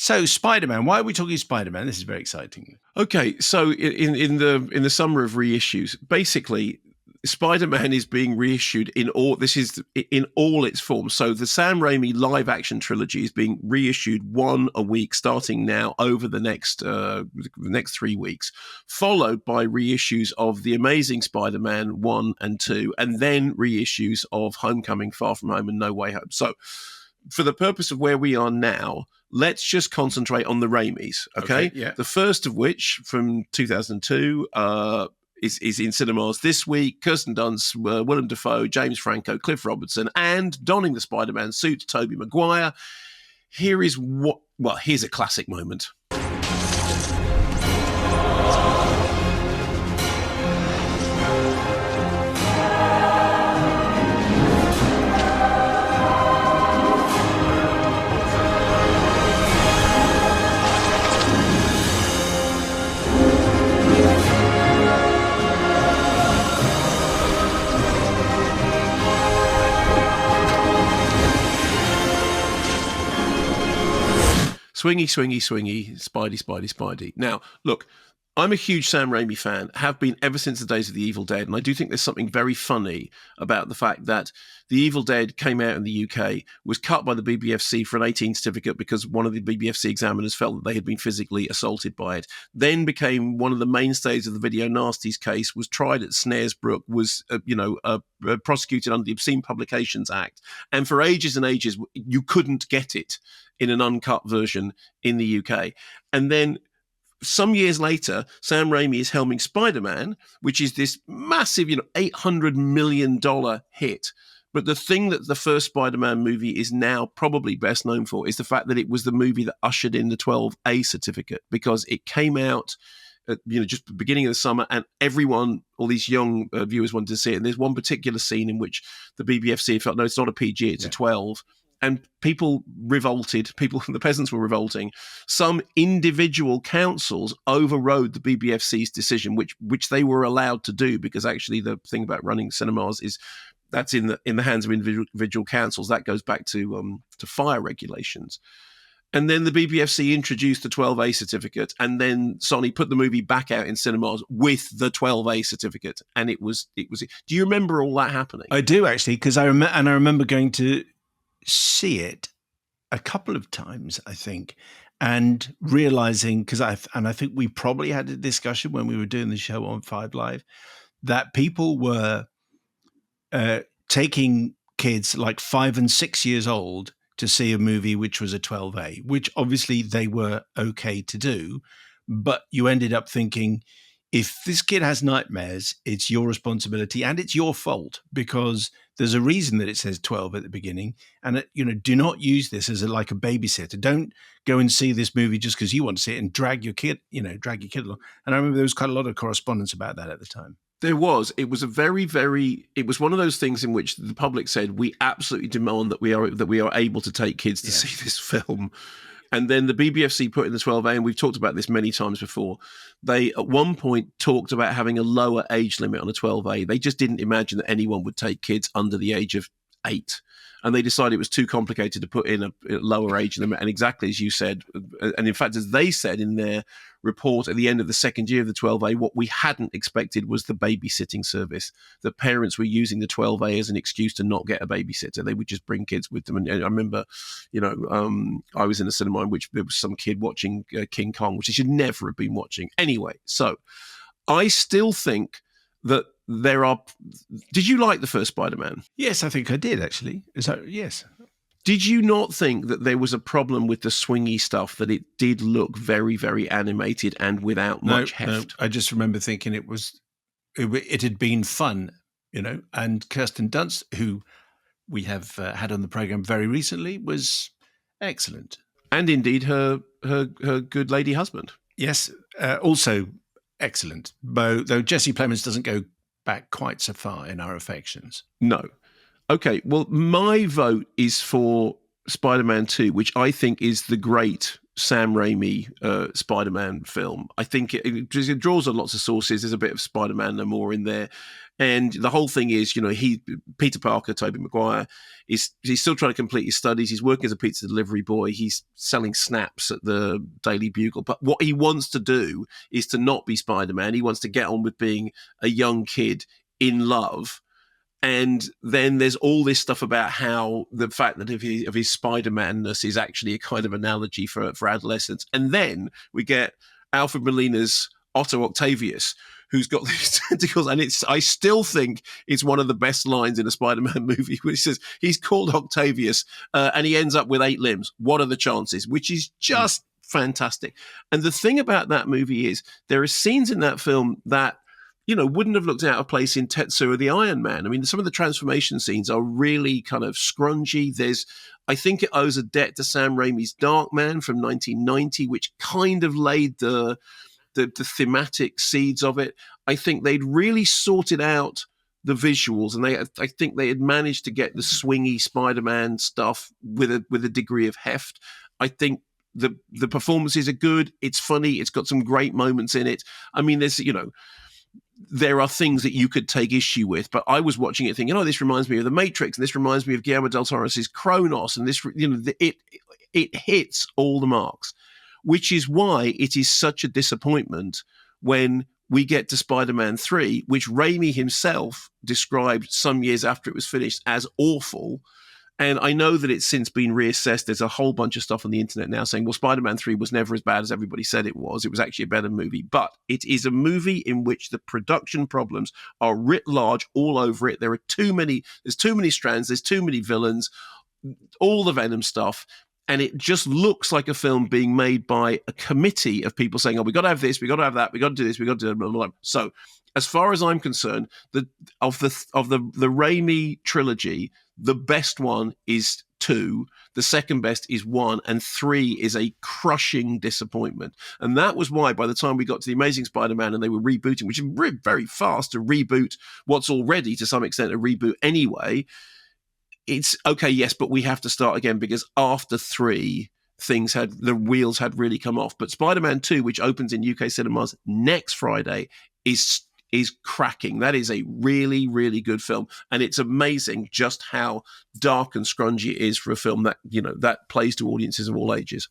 So Spider-Man, why are we talking Spider-Man? This is very exciting. Okay, so in the summer of reissues, basically Spider-Man is being reissued in all its forms. So the Sam Raimi live action trilogy is being reissued one a week starting now over the next 3 weeks, followed by reissues of The Amazing Spider-Man 1 and 2, and then reissues of Homecoming, Far From Home, and No Way Home. So for the purpose of where we are now, let's just concentrate on the Raimis, okay? Yeah. The first of which, from 2002, is in cinemas this week. Kirsten Dunst, Willem Dafoe, James Franco, Cliff Robertson, and donning the Spider-Man suit, Tobey Maguire. Here's a classic moment. Swingy, swingy, swingy, Spidey, Spidey, Spidey. Now, look, I'm a huge Sam Raimi fan, have been ever since the days of The Evil Dead, and I do think there's something very funny about the fact that The Evil Dead came out in the UK, was cut by the BBFC for an 18 certificate because one of the BBFC examiners felt that they had been physically assaulted by it, then became one of the mainstays of the Video Nasties case, was tried at Snaresbrook, was prosecuted under the Obscene Publications Act, and for ages and ages, you couldn't get it in an uncut version in the UK. And then some years later, Sam Raimi is helming Spider-Man, which is this massive, $800 million hit. But the thing that the first Spider-Man movie is now probably best known for is the fact that it was the movie that ushered in the 12A certificate, because it came out at, just the beginning of the summer, and everyone, all these young viewers wanted to see it. And there's one particular scene in which the BBFC felt, no, it's not a PG, it's a 12. And people revolted. The peasants were revolting. Some individual councils overrode the BBFC's decision, which they were allowed to do, because actually the thing about running cinemas is that's in the hands of individual councils. That goes back to fire regulations. And then the BBFC introduced the 12A certificate, and then Sony put the movie back out in cinemas with the 12A certificate. And it was. Do you remember all that happening? I do, actually, because I remember going to see it a couple of times, I think, and realizing, because I think we probably had a discussion when we were doing the show on 5 Live, that people were taking kids like 5 and 6 years old to see a movie which was a 12A, which obviously they were okay to do, but you ended up thinking, if this kid has nightmares, it's your responsibility and it's your fault, because there's a reason that it says 12 at the beginning. And, do not use this as like a babysitter. Don't go and see this movie just because you want to see it and drag your kid along. And I remember there was quite a lot of correspondence about that at the time. There was. It was a very, very. It was one of those things in which the public said, we absolutely demand that we are able to take kids to see this film. And then the BBFC put in the 12A, and we've talked about this many times before. They, at one point, talked about having a lower age limit on a 12A. They just didn't imagine that anyone would take kids under the age of 8. And they decided it was too complicated to put in a lower age limit. And exactly as you said, and in fact, as they said in their report at the end of the second year of the 12A, what we hadn't expected was the babysitting service. The parents were using the 12A as an excuse to not get a babysitter. They would just bring kids with them. And I remember, I was in a cinema in which there was some kid watching King Kong, which he should never have been watching. Anyway, so I still think that there are. Did you like the first Spider-Man? Yes, I think I did, actually. Yes. Did you not think that there was a problem with the swingy stuff, that it did look very, very animated and without much heft? No, I just remember thinking it had been fun, and Kirsten Dunst, who we have had on the program very recently, was excellent. And indeed her good lady husband. Yes, also excellent, though Jesse Plemons doesn't go back quite so far in our affections. No. Okay, well, my vote is for Spider-Man 2, which I think is the great Sam Raimi Spider-Man film. I think it draws on lots of sources. There's a bit of Spider-Man No More in there. And the whole thing is, Peter Parker, Tobey Maguire, he's still trying to complete his studies. He's working as a pizza delivery boy. He's selling snaps at the Daily Bugle. But what he wants to do is to not be Spider-Man. He wants to get on with being a young kid in love. And then there's all this stuff about how the fact that of his Spider-Man-ness is actually a kind of analogy for adolescence. And then we get Alfred Molina's Otto Octavius, who's got these tentacles. And I still think it's one of the best lines in a Spider-Man movie, which says he's called Octavius and he ends up with 8 limbs. What are the chances? Which is just fantastic. And the thing about that movie is there are scenes in that film that wouldn't have looked out of place in Tetsuo the Iron Man. I mean, some of the transformation scenes are really kind of scrungy. I think it owes a debt to Sam Raimi's Darkman from 1990, which kind of laid the thematic seeds of it. I think they'd really sorted out the visuals, and I think they had managed to get the swingy Spider-Man stuff with a degree of heft. I think the performances are good. It's funny. It's got some great moments in it. I mean, there are things that you could take issue with, but I was watching it thinking, this reminds me of The Matrix, and this reminds me of Guillermo del Toro's Kronos, and this, it hits all the marks, which is why it is such a disappointment when we get to Spider-Man 3, which Raimi himself described some years after it was finished as awful. And I know that it's since been reassessed. There's a whole bunch of stuff on the internet now saying, well, Spider-Man 3 was never as bad as everybody said it was. It was actually a better movie. But it is a movie in which the production problems are writ large all over it. There's too many strands. There's too many villains, all the Venom stuff. And it just looks like a film being made by a committee of people saying, we got to have this, we got to have that, we got to do this, we got to do that, blah, blah, blah. So as far as I'm concerned, of the Raimi trilogy, the best one is 2, the second best is 1, and 3 is a crushing disappointment. And that was why by the time we got to The Amazing Spider-Man and they were rebooting, which is very fast to reboot what's already to some extent a reboot anyway, it's okay, yes, but we have to start again because after 3, the wheels had really come off. But Spider-Man 2, which opens in UK cinemas next Friday, is cracking. That is a really, really good film. And it's amazing just how dark and scrungy it is for a film that, that plays to audiences of all ages.